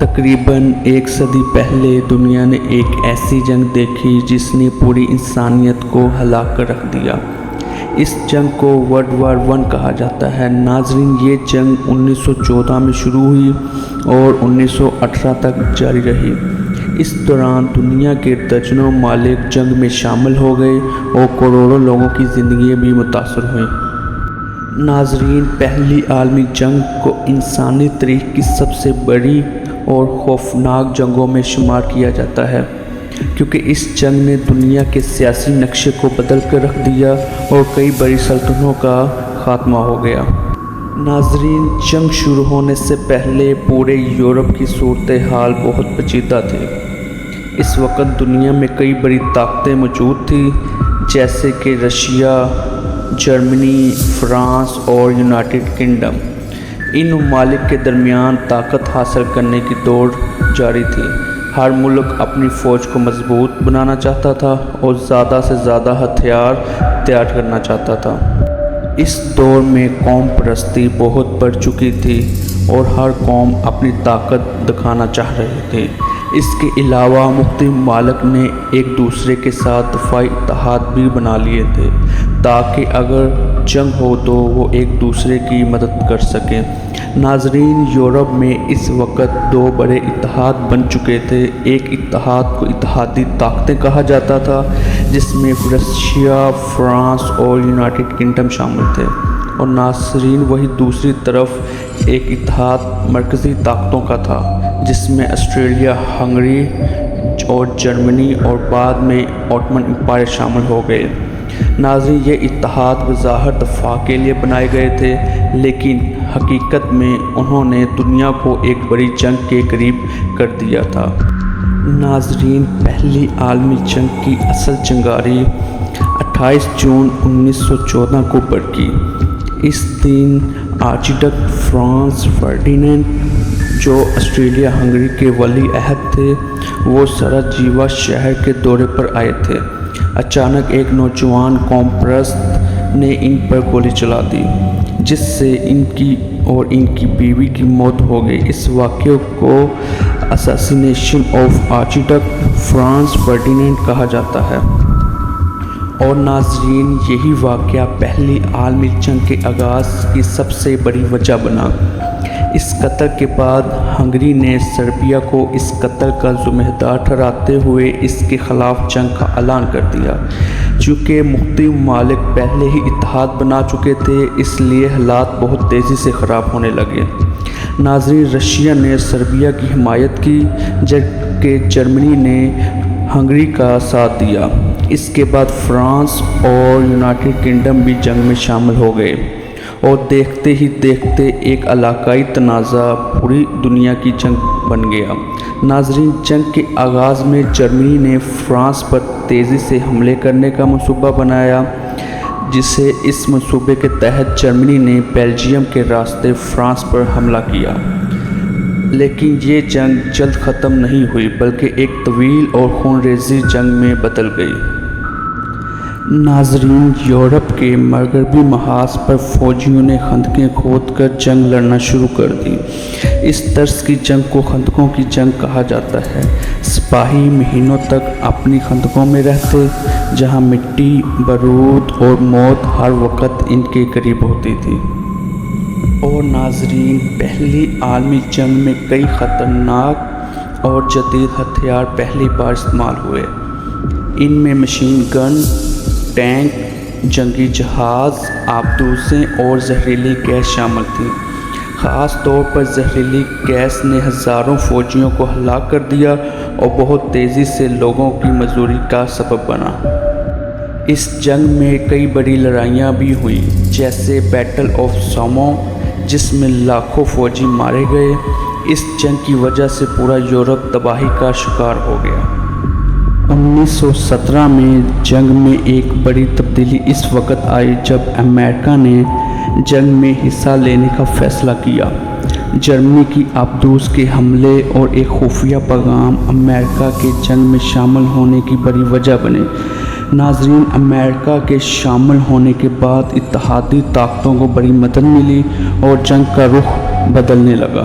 تقریباً ایک صدی پہلے دنیا نے ایک ایسی جنگ دیکھی جس نے پوری انسانیت کو ہلا کر رکھ دیا۔ اس جنگ کو ورلڈ وار 1 کہا جاتا ہے۔ ناظرین، یہ جنگ 1914 میں شروع ہوئی اور 1918 تک جاری رہی۔ اس دوران دنیا کے درجنوں ممالک جنگ میں شامل ہو گئے اور کروڑوں لوگوں کی زندگیاں بھی متاثر ہوئیں۔ ناظرین، پہلی عالمی جنگ کو انسانی تاریخ کی سب سے بڑی اور خوفناک جنگوں میں شمار کیا جاتا ہے، کیونکہ اس جنگ نے دنیا کے سیاسی نقشے کو بدل کر رکھ دیا اور کئی بڑی سلطنتوں کا خاتمہ ہو گیا۔ ناظرین، جنگ شروع ہونے سے پہلے پورے یورپ کی صورتحال بہت پیچیدہ تھی۔ اس وقت دنیا میں کئی بڑی طاقتیں موجود تھیں، جیسے کہ رشیا، جرمنی، فرانس اور یونائیٹڈ کنگڈم۔ ان ممالک کے درمیان طاقت حاصل کرنے کی دوڑ جاری تھی۔ ہر ملک اپنی فوج کو مضبوط بنانا چاہتا تھا اور زیادہ سے زیادہ ہتھیار تیار کرنا چاہتا تھا۔ اس دور میں قوم پرستی بہت بڑھ چکی تھی اور ہر قوم اپنی طاقت دکھانا چاہ رہی تھی۔ اس کے علاوہ مختلف ممالک نے ایک دوسرے کے ساتھ دفاعی اتحاد بھی بنا لیے تھے تاکہ اگر جنگ ہو تو وہ ایک دوسرے کی مدد کر سکیں۔ ناظرین، یورپ میں اس وقت 2 بڑے اتحاد بن چکے تھے۔ ایک اتحاد کو اتحادی طاقتیں کہا جاتا تھا، جس میں رشیا، فرانس اور یونائیٹڈ کنگڈم شامل تھے، اور ناظرین وہی دوسری طرف ایک اتحاد مرکزی طاقتوں کا تھا، جس میں آسٹریا، ہنگری اور جرمنی اور بعد میں آٹومن امپائر شامل ہو گئے۔ ناظرین، یہ اتحاد بظاہر دفاع کے لیے بنائے گئے تھے، لیکن حقیقت میں انہوں نے دنیا کو ایک بڑی جنگ کے قریب کر دیا تھا۔ ناظرین، پہلی عالمی جنگ کی اصل چنگاری 28 جون 1914 کو بڑھی۔ اس دن آرچیڈک فرانز فرڈینینڈ، جو آسٹریا ہنگری کے ولی عہد تھے، وہ سراجیوو شہر کے دورے پر آئے تھے۔ اچانک ایک نوجوان قوم پرست نے ان پر گولی چلا دی، جس سے ان کی اور ان کی بیوی کی موت ہو گئی۔ اس واقعے کو اساسینیشن آف آرچیڈک فرانز فرڈینینڈ کہا جاتا ہے، اور ناظرین یہی واقعہ پہلی عالمی جنگ کے آغاز کی سب سے بڑی وجہ بنا۔ اس قتل کے بعد ہنگری نے سربیا کو اس قتل کا ذمہ دار ٹھہراتے ہوئے اس کے خلاف جنگ کا اعلان کر دیا۔ چونکہ مختلف ممالک پہلے ہی اتحاد بنا چکے تھے، اس لیے حالات بہت تیزی سے خراب ہونے لگے۔ ناظرین، رشیا نے سربیا کی حمایت کی، جبکہ جرمنی نے ہنگری کا ساتھ دیا۔ اس کے بعد فرانس اور یونائیٹڈ کنگڈم بھی جنگ میں شامل ہو گئے، اور دیکھتے ہی دیکھتے ایک علاقائی تنازع پوری دنیا کی جنگ بن گیا۔ ناظرین، جنگ کے آغاز میں جرمنی نے فرانس پر تیزی سے حملے کرنے کا منصوبہ بنایا، جسے اس منصوبے کے تحت جرمنی نے بیلجیم کے راستے فرانس پر حملہ کیا۔ لیکن یہ جنگ جلد ختم نہیں ہوئی، بلکہ ایک طویل اور خونریز جنگ میں بدل گئی۔ ناظرین، یورپ کے مغربی محاذ پر فوجیوں نے خندقیں کھود کر جنگ لڑنا شروع کر دی۔ اس طرز کی جنگ کو خندقوں کی جنگ کہا جاتا ہے۔ سپاہی مہینوں تک اپنی خندقوں میں رہتے، جہاں مٹی، بارود اور موت ہر وقت ان کے قریب ہوتی تھی۔ اور ناظرین، پہلی عالمی جنگ میں کئی خطرناک اور جدید ہتھیار پہلی بار استعمال ہوئے۔ ان میں مشین گن، ٹینک، جنگی جہاز، آبدوزیں اور زہریلی گیس شامل تھیں۔ خاص طور پر زہریلی گیس نے ہزاروں فوجیوں کو ہلاک کر دیا اور بہت تیزی سے لوگوں کی مزدوری کا سبب بنا۔ اس جنگ میں کئی بڑی لڑائیاں بھی ہوئیں، جیسے بیٹل آف سومو، جس میں لاکھوں فوجی مارے گئے۔ اس جنگ کی وجہ سے پورا یورپ تباہی کا شکار ہو گیا۔ 1917 میں جنگ میں ایک بڑی تبدیلی اس وقت آئی جب امریکہ نے جنگ میں حصہ لینے کا فیصلہ کیا۔ جرمنی کی آبدوز کے حملے اور ایک خفیہ پیغام امریکہ کے جنگ میں شامل ہونے کی بڑی وجہ بنے۔ ناظرین، امریکہ کے شامل ہونے کے بعد اتحادی طاقتوں کو بڑی مدد ملی اور جنگ کا رخ بدلنے لگا۔